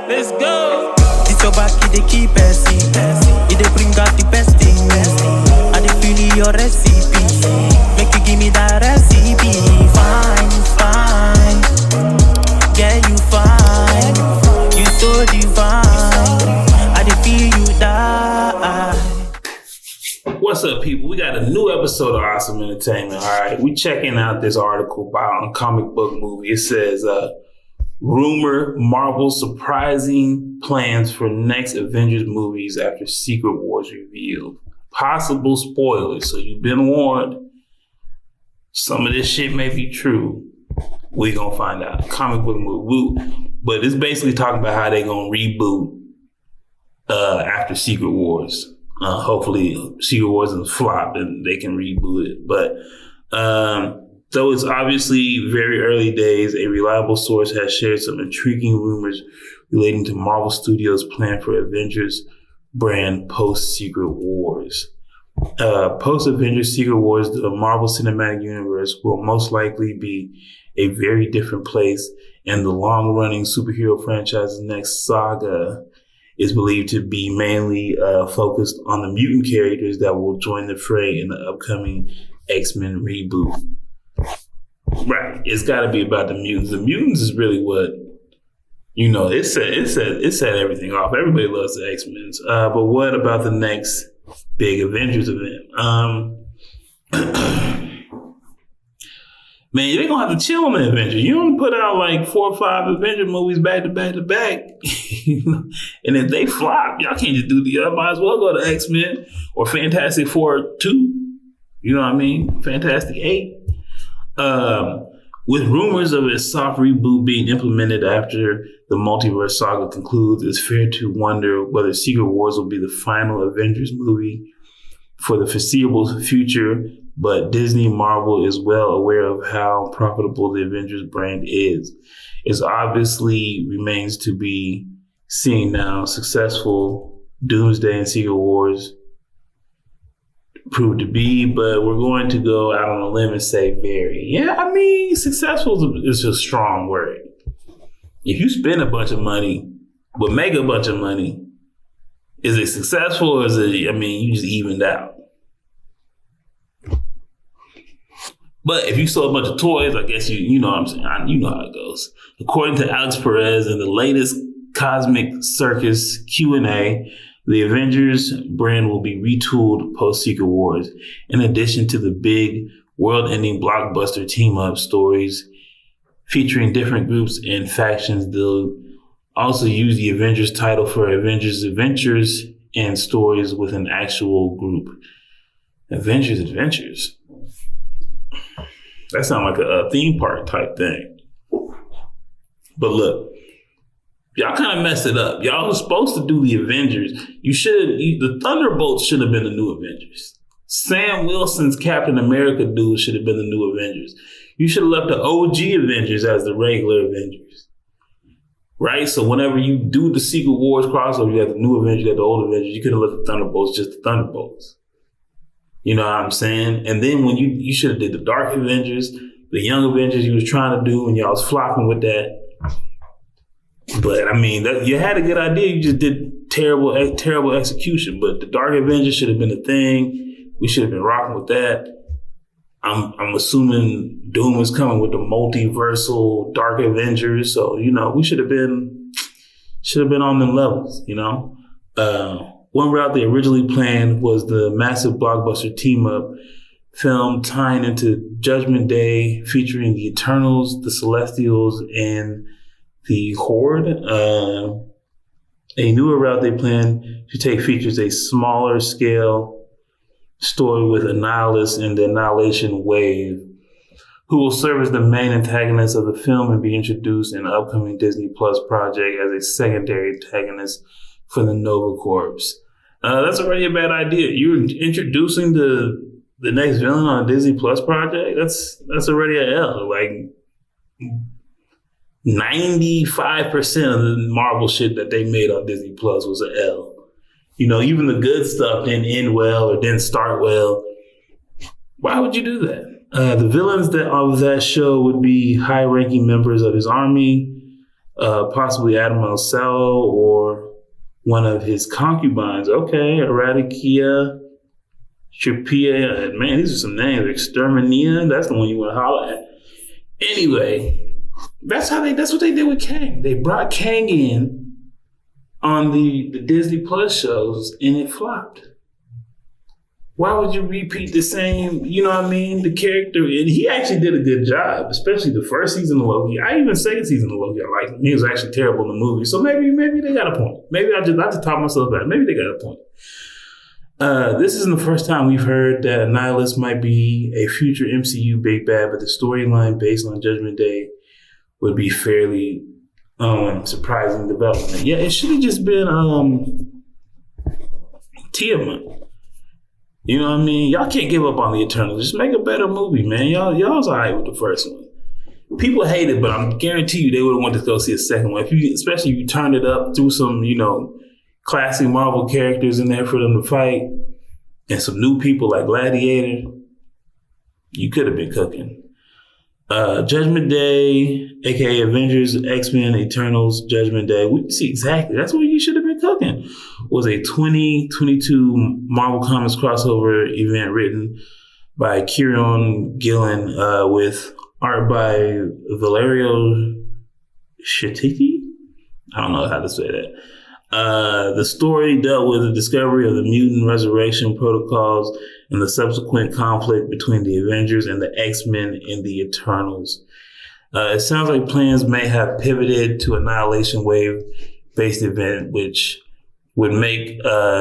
Let's go. It's your back, it dey keep passing. It dey bring out the best thing. I dey feel your recipe. Make you give me that recipe. Fine, fine. Yeah, you fine. You so divine. I dey feel you die. What's up, people? We got a new episode of Awesome Entertainment. All right, we checking out this article by Comic Book Movie. It says, rumor Marvel surprising plans for next Avengers movies after Secret Wars revealed. Possible spoilers, so you've been warned. Some of this shit may be true. We gonna find out. Comic Book Movie. But it's basically talking about how they gonna reboot after Secret Wars. Hopefully Secret Wars is flop and they can reboot it. But though it's obviously very early days, a reliable source has shared some intriguing rumors relating to Marvel Studios' plan for Avengers brand post-Secret Wars. Post-Avengers Secret Wars, the Marvel Cinematic Universe will most likely be a very different place, and the long-running superhero franchise's next saga is believed to be mainly focused on the mutant characters that will join the fray in the upcoming X-Men reboot. Right, it's got to be about the mutants. The mutants is really what, you know, it set everything off. Everybody loves the X-Men. But what about the next big Avengers event? Man, they're going to have to chill on the Avengers. You don't put out like 4 or 5 Avenger movies back to back to back. And if they flop, y'all can't just do the other. Might as well go to X-Men or Fantastic Four 2. You know what I mean? Fantastic 8. With rumors of a soft reboot being implemented after the multiverse saga concludes, it's fair to wonder whether Secret Wars will be the final Avengers movie for the foreseeable future. But Disney Marvel is well aware of how profitable the Avengers brand is. It obviously remains to be seen now successful Doomsday and Secret Wars proved to be, but we're going to go out on a limb and say very. Yeah, I mean, successful is a strong word. If you spend a bunch of money, but make a bunch of money, is it successful or is it, I mean, you just evened out? But if you sold a bunch of toys, I guess you know what I'm saying. You know how it goes. According to Alex Perez in the latest Cosmic Circus Q&A, the Avengers brand will be retooled post-Secret Wars. In addition to the big world-ending blockbuster team-up stories featuring different groups and factions, they'll also use the Avengers title for Avengers Adventures and stories with an actual group. Avengers Adventures. That sounds like a theme park type thing. But look, y'all kind of messed it up. Y'all were supposed to do the Avengers. The Thunderbolts should have been the new Avengers. Sam Wilson's Captain America dude should have been the new Avengers. You should have left the OG Avengers as the regular Avengers. Right? So whenever you do the Secret Wars crossover, you have the new Avengers, you have the old Avengers. You could have left the Thunderbolts just the Thunderbolts. You know what I'm saying? And then when you should have did the Dark Avengers, the Young Avengers you was trying to do, and y'all was flopping with that. But I mean, you had a good idea. You just did terrible execution. But the Dark Avengers should have been a thing. We should have been rocking with that. I'm assuming Doom is coming with the multiversal Dark Avengers. So, you know, we should have been on them levels, you know. One route they originally planned was the massive blockbuster team-up film tying into Judgment Day, featuring the Eternals, the Celestials, and the Horde. A newer route they plan to take features a smaller scale story with Annihilus and the Annihilation Wave, who will serve as the main antagonist of the film and be introduced in the upcoming Disney Plus project as a secondary antagonist for the Nova Corps. That's already a bad idea. You're introducing the next villain on a Disney Plus project? That's already an L. Like 95% of the Marvel shit that they made on Disney Plus was an L. You know, even the good stuff didn't end well or didn't start well. Why would you do that? The villains of that show would be high-ranking members of his army, possibly Admiral Salo or one of his concubines. Okay, Eradikia, Tripia. Man, these are some names. Exterminia. That's the one you want to holler at. Anyway, that's what they did with Kang. They brought Kang in on the Disney Plus shows, and it flopped. Why would you repeat the same, you know what I mean, the character? And he actually did a good job, especially the first season of Loki. I even second season of Loki, I liked him. He was actually terrible in the movie. So maybe they got a point. Maybe I just taught myself that. Maybe they got a point. This isn't the first time we've heard that Annihilus might be a future MCU big bad, but the storyline based on Judgment Day would be fairly surprising development. Yeah, it should have just been Tiamat. You know what I mean? Y'all can't give up on the Eternals. Just make a better movie, man. Y'all's all right with the first one. People hate it, but I'm guarantee you they would have wanted to go see a second one. Especially if you turned it up, threw some, classic Marvel characters in there for them to fight, and some new people like Gladiator, you could have been cooking. Judgment Day, aka Avengers, X-Men, Eternals, Judgment Day. We see exactly. That's what you should have been cooking. Was a 2022 Marvel Comics crossover event written by Kieron Gillen with art by Valerio Schitticky. I don't know how to say that. The story dealt with the discovery of the mutant resurrection protocols and the subsequent conflict between the Avengers and the X-Men and the Eternals. It sounds like plans may have pivoted to Annihilation Wave-based event, which would make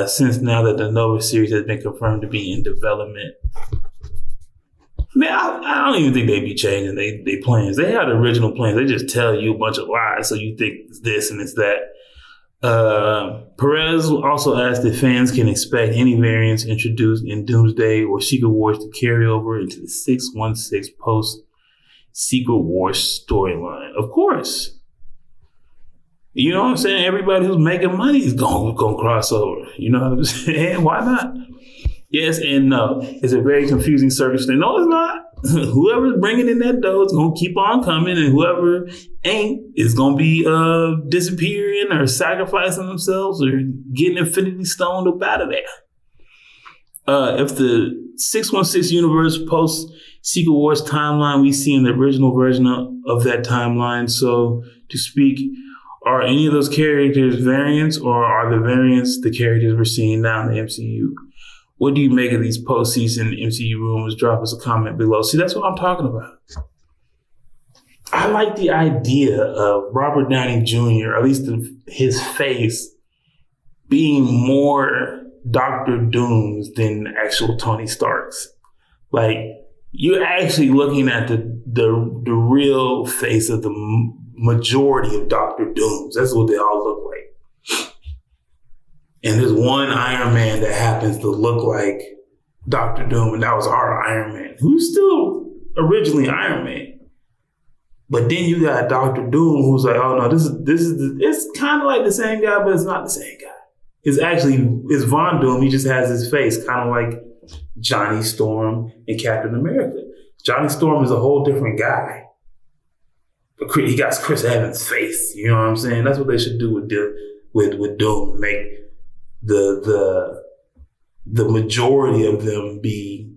sense now that the Nova series has been confirmed to be in development. Man, I don't even think they'd be changing their plans. They had original plans. They just tell you a bunch of lies, so you think it's this and it's that. Perez also asked if fans can expect any variants introduced in Doomsday or Secret Wars to carry over into the 616 post-Secret Wars storyline. Of course. You know what I'm saying? Everybody who's making money is going to cross over. You know what I'm saying? Why not? Yes and no. It's a very confusing circumstance. No, it's not. Whoever's bringing in that dough is going to keep on coming, and whoever ain't is going to be disappearing or sacrificing themselves or getting Infinity Stone up out of there. If the 616 universe post Secret Wars timeline we see in the original version of that timeline, so to speak, are any of those characters variants, or are the variants the characters we're seeing now in the MCU? What do you make of these postseason MCU rumors? Drop us a comment below. See, that's what I'm talking about. I like the idea of Robert Downey Jr., or at least his face, being more Dr. Dooms than actual Tony Stark's. Like, you're actually looking at the real face of the majority of Dr. Dooms. That's what they all look like. And there's one Iron Man that happens to look like Dr. Doom, and that was our Iron Man, who's still originally Iron Man. But then you got Dr. Doom, who's like, oh no, this is it's kind of like the same guy, but it's not the same guy. It's Von Doom. He just has his face, kind of like Johnny Storm in Captain America. Johnny Storm is a whole different guy, but he got Chris Evans' face. You know what I'm saying? That's what they should do with Doom. Make the majority of them be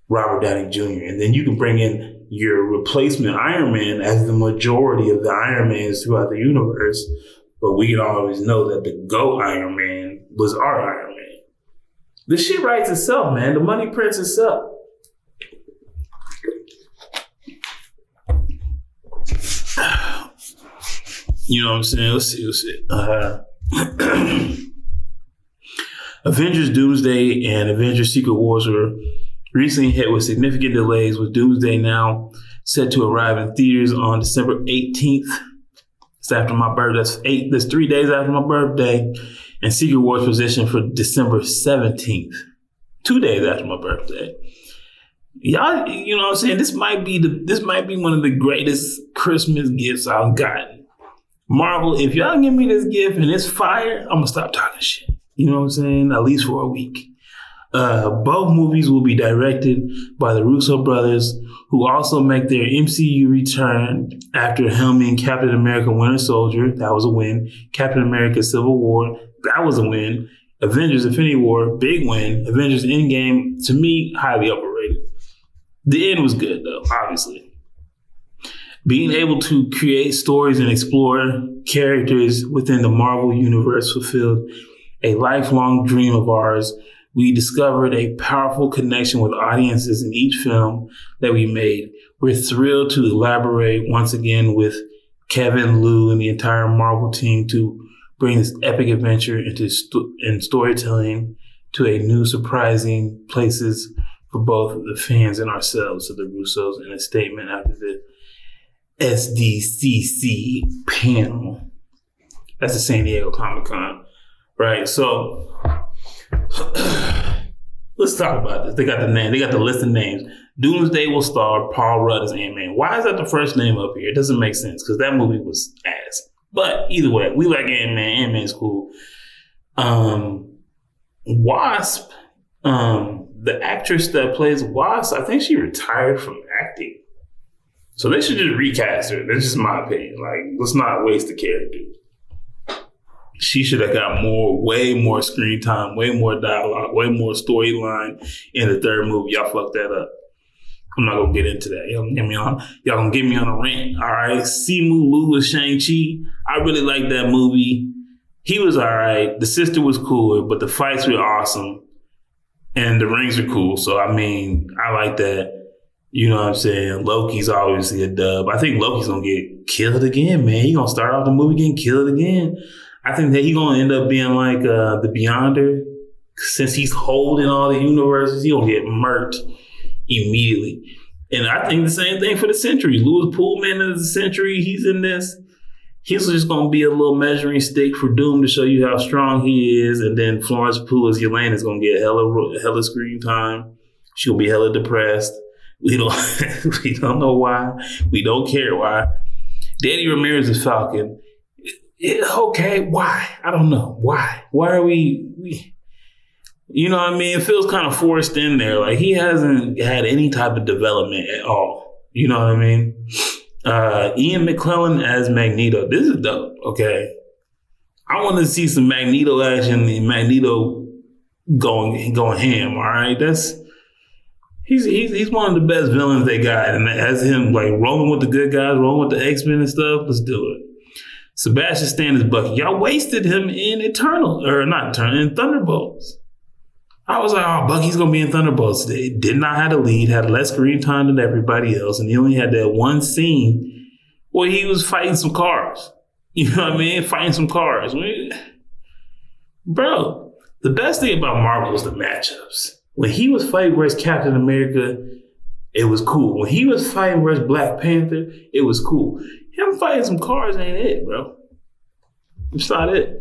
Robert Downey Jr. And then you can bring in your replacement Iron Man as the majority of the Iron Mans throughout the universe. But we can always know that the GOAT Iron Man was our Iron Man. The shit writes itself, man. The money prints itself. You know what I'm saying? Let's see. Avengers Doomsday and Avengers Secret Wars were recently hit with significant delays, with Doomsday now set to arrive in theaters on December 18th. It's after my birthday. That's 3 days after my birthday. And Secret Wars positioned for December 17th. 2 days after my birthday. Y'all, you know what I'm saying? This might be one of the greatest Christmas gifts I've gotten. Marvel, if y'all give me this gift and it's fire, I'm gonna stop talking shit. You know what I'm saying? At least for a week. Both movies will be directed by the Russo brothers, who also make their MCU return after helming Captain America Winter Soldier. That was a win. Captain America Civil War. That was a win. Avengers Infinity War. Big win. Avengers Endgame, to me, highly overrated. The end was good, though, obviously. Being able to create stories and explore characters within the Marvel Universe fulfilled a lifelong dream of ours. We discovered a powerful connection with audiences in each film that we made. We're thrilled to elaborate once again with Kevin, Lou, and the entire Marvel team to bring this epic adventure into storytelling to a new, surprising places for both the fans and ourselves. So the Russos in a statement after the SDCC panel. That's the San Diego Comic-Con, right? So let's talk about this. They got the name. They got the list of names. Doomsday will star Paul Rudd as Ant-Man. Why is that the first name up here? It doesn't make sense because that movie was ass. But either way, we like Ant-Man. Ant-Man's cool. Wasp, the actress that plays Wasp, I think she retired from acting. So they should just recast her. That's just my opinion. Like, let's not waste the character. She should have got way more screen time, way more dialogue, way more storyline in the third movie. Y'all fucked that up. I'm not gonna get into that. Y'all gonna get me on a rant. All right. Simu Liu with Shang-Chi. I really liked that movie. He was all right. The sister was cool, but the fights were awesome. And the rings are cool. So, I mean, I like that. You know what I'm saying? Loki's obviously a dub. I think Loki's going to get killed again, man. He's going to start off the movie getting killed again. I think that he's going to end up being like the Beyonder. Since he's holding all the universes, he's going to get murked immediately. And I think the same thing for the Sentry. Louis Pullman is the Sentry. He's in this. He's just going to be a little measuring stick for Doom to show you how strong he is. And then Florence Pugh as Yelena is going to get hella screen time. She'll be hella depressed. We don't know why. We don't care why. Danny Ramirez is Falcon. Okay, why? I don't know. Why? Why are we you know what I mean? It feels kind of forced in there. Like he hasn't had any type of development at all. You know what I mean? Ian McKellen as Magneto. This is dope, okay? I want to see some Magneto action and Magneto going ham, all right? He's one of the best villains they got, and as him like rolling with the good guys, rolling with the X-Men and stuff. Let's do it. Sebastian Stan is Bucky. Y'all wasted him in in Thunderbolts. I was like, oh, Bucky's gonna be in Thunderbolts today. Did not have the lead, had less screen time than everybody else, and he only had that one scene where he was fighting some cars. You know what I mean? Fighting some cars. Bro, the best thing about Marvel is the matchups. When he was fighting versus Captain America, it was cool. When he was fighting versus Black Panther, it was cool. Him fighting some cars ain't it, bro. It's not it.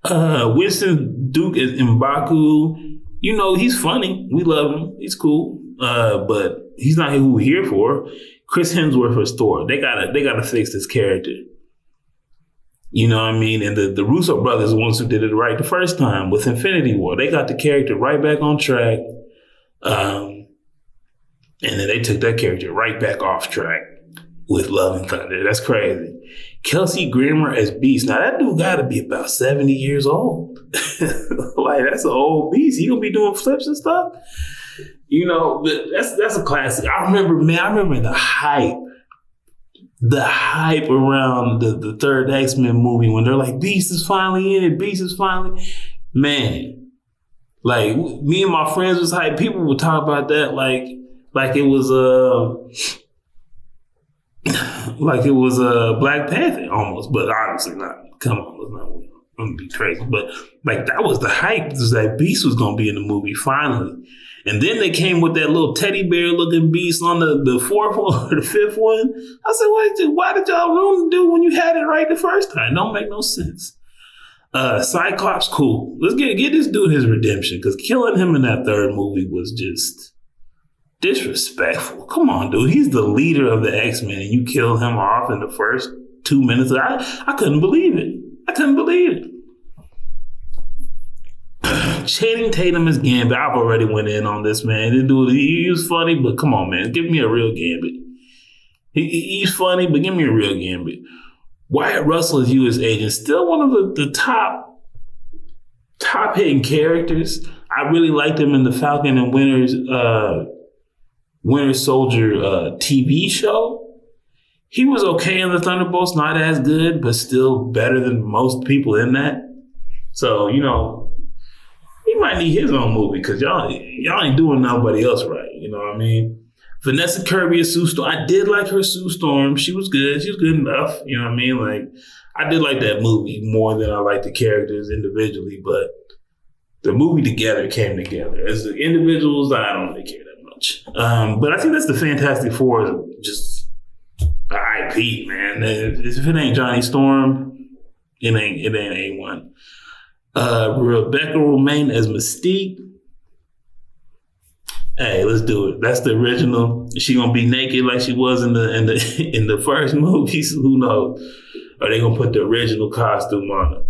Winston Duke is M'Baku. You know, he's funny. We love him. He's cool. But he's not who we're here for. Chris Hemsworth was Thor. They gotta fix this character. You know what I mean? And the Russo brothers are the ones who did it right the first time with Infinity War. They got the character right back on track. And then they took that character right back off track with Love and Thunder. That's crazy. Kelsey Grammer as Beast. Now, that dude got to be about 70 years old. Like, that's an old beast. He going to be doing flips and stuff. You know, but that's a classic. I remember the hype. The hype around the third X-Men movie when they're like, Beast is finally in it. Beast is finally... Man. Like, me and my friends was hype. People would talk about that like it was Black Panther almost, but obviously not. Come on, let's not be crazy. But like that was the hype, was that Beast was gonna be in the movie finally. And then they came with that little teddy bear looking Beast on the fourth one or the fifth one. I said, why did y'all ruin the dude when you had it right the first time? Don't make no sense. Cyclops, cool. Let's get this dude his redemption, because killing him in that third movie was just disrespectful. Come on, dude. He's the leader of the X-Men, and you kill him off in the first 2 minutes. I couldn't believe it. Channing Tatum as Gambit. I've already went in on this, man. He was funny, but come on, man. Give me a real Gambit. He's funny, but give me a real Gambit. Wyatt Russell as U.S. agent, still one of the top hitting characters. I really liked him in the Falcon and Winter Soldier TV show. He was okay in the Thunderbolts, not as good, but still better than most people in that. So, he might need his own movie because y'all ain't doing nobody else right. You know what I mean? Vanessa Kirby as Sue Storm. I did like her Sue Storm. She was good. She was good enough. You know what I mean? Like, I did like that movie more than I liked the characters individually, but the movie together came together. As the individuals, I don't really care that much. But I think that's the Fantastic Four, just the IP, man. If it ain't Johnny Storm, it ain't A1. Rebecca Romijn as Mystique. Hey, let's do it. That's the original. Is she gonna be naked like she was in the first movies? Who knows? Are they gonna put the original costume on her?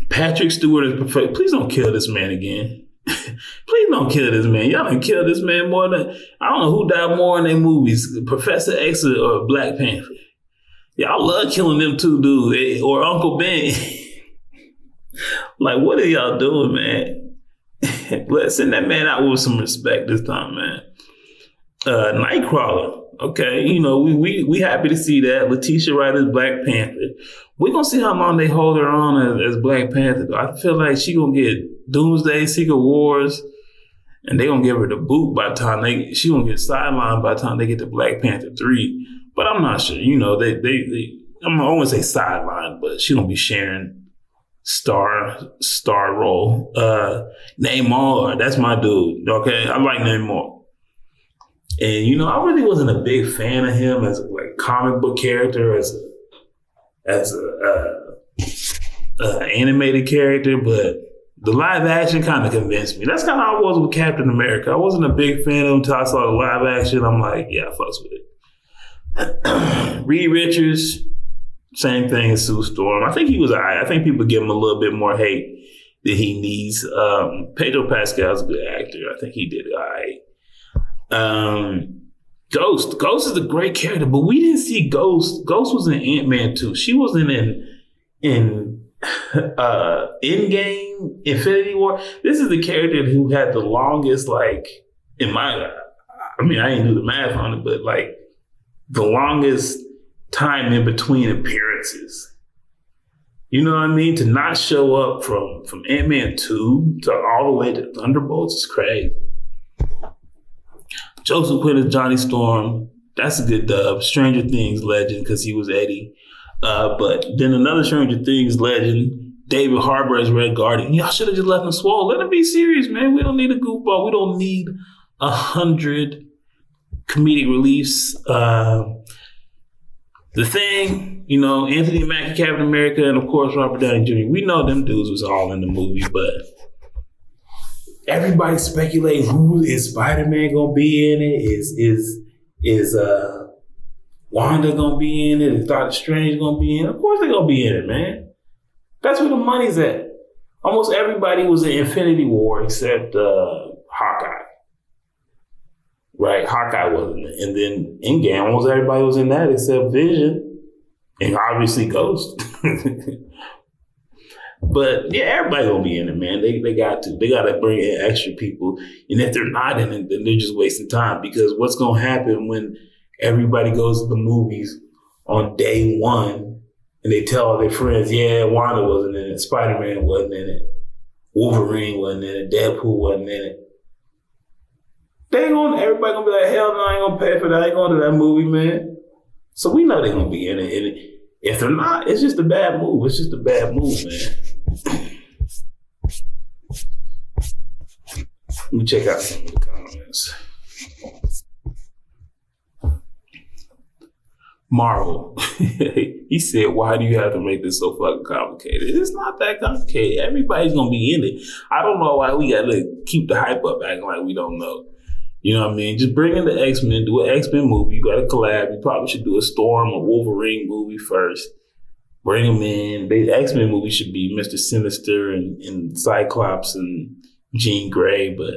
Patrick Stewart is perfect. Please don't kill this man again. Please don't kill this man. Y'all done killed this man more than I don't know who died more in their movies, Professor X or Black Panther. Y'all love killing them two dudes or Uncle Ben. Like, what are y'all doing, man? Let's send that man out with some respect this time, man. Nightcrawler. Okay, we happy to see that. Letitia Wright as Black Panther. We're going to see how long they hold her on as Black Panther. I feel like she going to get Doomsday, Secret Wars, and they going to give her the boot by the time she going to get sidelined by the time they get to Black Panther 3. But I'm not sure. I'm going to say sidelined, but she going to be sharing star role. Namor, that's my dude. Okay, I like Namor. And I really wasn't a big fan of him as a comic book character, as a animated character, but the live action kind of convinced me. That's kind of how I was with Captain America. I wasn't a big fan of him until I saw the live action. I'm like, yeah, I fucks with it. Reed Richards, same thing as Sue Storm. I think he was all right. I think people give him a little bit more hate than he needs. Pedro Pascal's a good actor. I think he did all right. Ghost is a great character, but we didn't see Ghost. Ghost was in Ant-Man 2. She wasn't in Endgame, Infinity War. This is the character who had the longest, I didn't do the math on it, but the longest time in between appearances. You know what I mean? To not show up from Ant-Man 2 to all the way to Thunderbolts is crazy. Joseph Quinn as Johnny Storm. That's a good dub. Stranger Things legend because he was Eddie. But then another Stranger Things legend, David Harbour as Red Guardian. Y'all should have just left him swole. Let him be serious, man. We don't need a goofball. We don't need 100 comedic reliefs. The Thing, Anthony Mackie, Captain America, and of course Robert Downey Jr. We know them dudes was all in the movie, but everybody speculating who is Spider-Man gonna be in it? Is Wanda gonna be in it? Is Doctor Strange gonna be in it? Of course they're gonna be in it, man. That's where the money's at. Almost everybody was in Infinity War except Hawkeye. Right? Hawkeye wasn't in it. And then Endgame, almost everybody was in that except Vision and obviously Ghost. But yeah, everybody gonna be in it, man. They got to. They got to bring in extra people. And if they're not in it, then they're just wasting time. Because what's gonna happen when everybody goes to the movies on day one and they tell all their friends, yeah, Wanda wasn't in it, Spider-Man wasn't in it, Wolverine wasn't in it, Deadpool wasn't in it. Everybody gonna be like, hell no, I ain't gonna pay for that. I ain't going to that movie, man. So we know they're gonna be in it. And if they're not, it's just a bad move. It's just a bad move, man. Let me check out some of the comments. Marvel. He said, why do you have to make this so fucking complicated? It's not that complicated. Everybody's gonna be in it. I don't know why we gotta keep the hype up acting like we don't know. You know what I mean? Just bring in the X-Men, do an X-Men movie. You got to collab. You probably should do a Storm or Wolverine movie first. bring them in. The X-Men movie should be Mr. Sinister and Cyclops and Jean Grey, but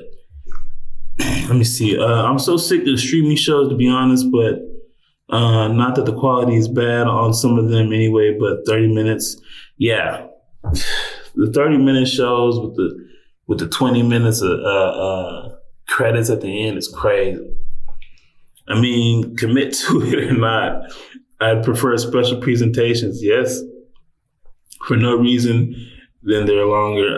let me see. I'm so sick of streaming shows, to be honest, but not that the quality is bad on some of them anyway, but 30 minutes, yeah. The 30-minute shows with the 20 minutes of credits at the end is crazy. I mean, commit to it or not. I'd prefer special presentations, yes, for no reason than they're longer,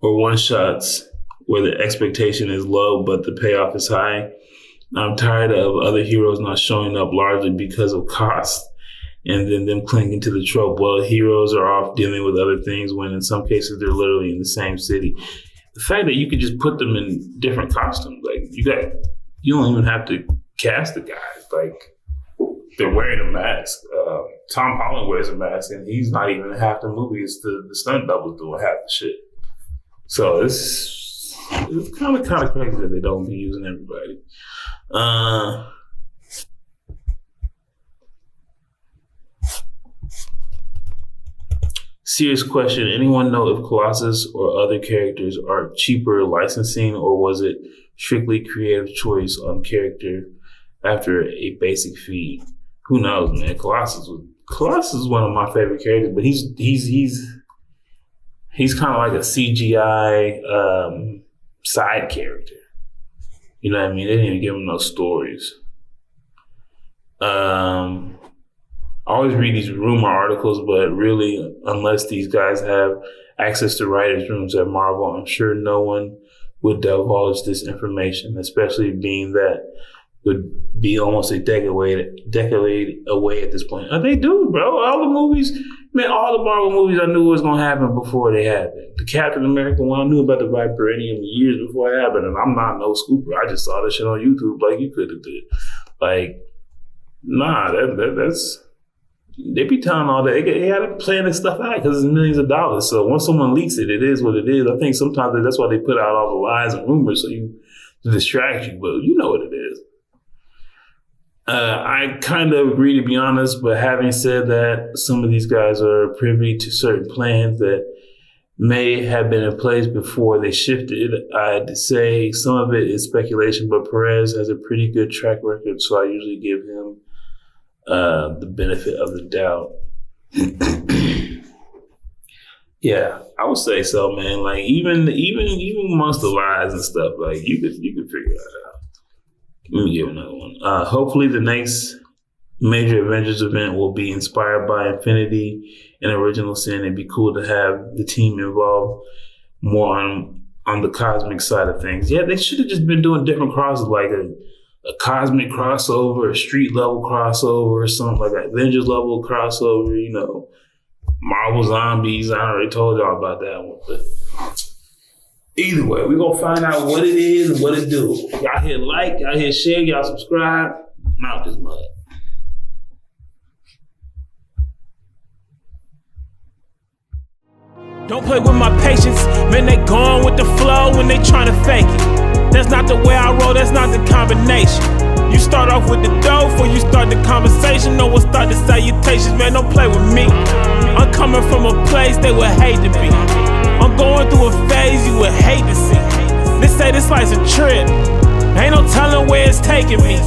or one-shots where the expectation is low but the payoff is high. I'm tired of other heroes not showing up largely because of cost and then them clinging to the trope. Well, heroes are off dealing with other things when in some cases they're literally in the same city. The fact that you could just put them in different costumes, like you don't even have to cast the guys. Like, they're wearing a mask. Tom Holland wears a mask and he's not even half the movie. It's the stunt doubles doing half the shit. So it's kind of crazy that they don't be using everybody. Serious question. Anyone know if Colossus or other characters are cheaper licensing, or was it strictly creative choice on character after a basic fee? Who knows, man? Colossus is one of my favorite characters, but he's kind of like a CGI side character. You know what I mean? They didn't even give him no stories. I always read these rumor articles, but really, unless these guys have access to writers' rooms at Marvel, I'm sure no one would divulge this information, especially being that would be almost a decade away at this point. They do, bro. All the movies, man, all the Marvel movies I knew was going to happen before they happened. The Captain America one, I knew about the Vibranium years before it happened, and I'm not no scooper. I just saw that shit on YouTube like you could have did. Like, nah, that's... They be telling all that. They got to plan this stuff out because it's millions of dollars. So once someone leaks it, it is what it is. I think sometimes that's why they put out all the lies and rumors to distract you, but you know what it is. I kind of agree, to be honest, but having said that, some of these guys are privy to certain plans that may have been in place before they shifted. I'd say some of it is speculation, but Perez has a pretty good track record, so I usually give him the benefit of the doubt. Yeah, I would say so, man. Like even amongst the lies and stuff, like you could figure that out. Let me give another one. Hopefully the next major Avengers event will be inspired by Infinity and Original Sin. It'd be cool to have the team involved more on the cosmic side of things. Yeah, they should have just been doing different crosses, like a cosmic crossover, a street level crossover, or something like that. Avengers level crossover, you know, Marvel Zombies. I already told y'all about that one. But either way, we're going to find out what it is and what it do. Y'all hit like, y'all hit share, y'all subscribe. I'm out this mud. Don't play with my patience, man, they gone with the flow when they tryna fake it. That's not the way I roll, that's not the combination. You start off with the dough before you start the conversation. No one start the salutations, man, don't play with me. I'm coming from a place they would hate to be. I'm going through a phase you would hate to see. They say this life's a trip, ain't no telling where it's taking me.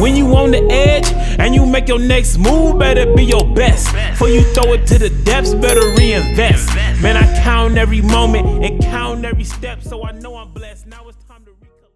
When you on the edge and you make your next move, better be your best. Before you throw it to the depths, better reinvest. Man, I count every moment and count every step, so I know I'm blessed now.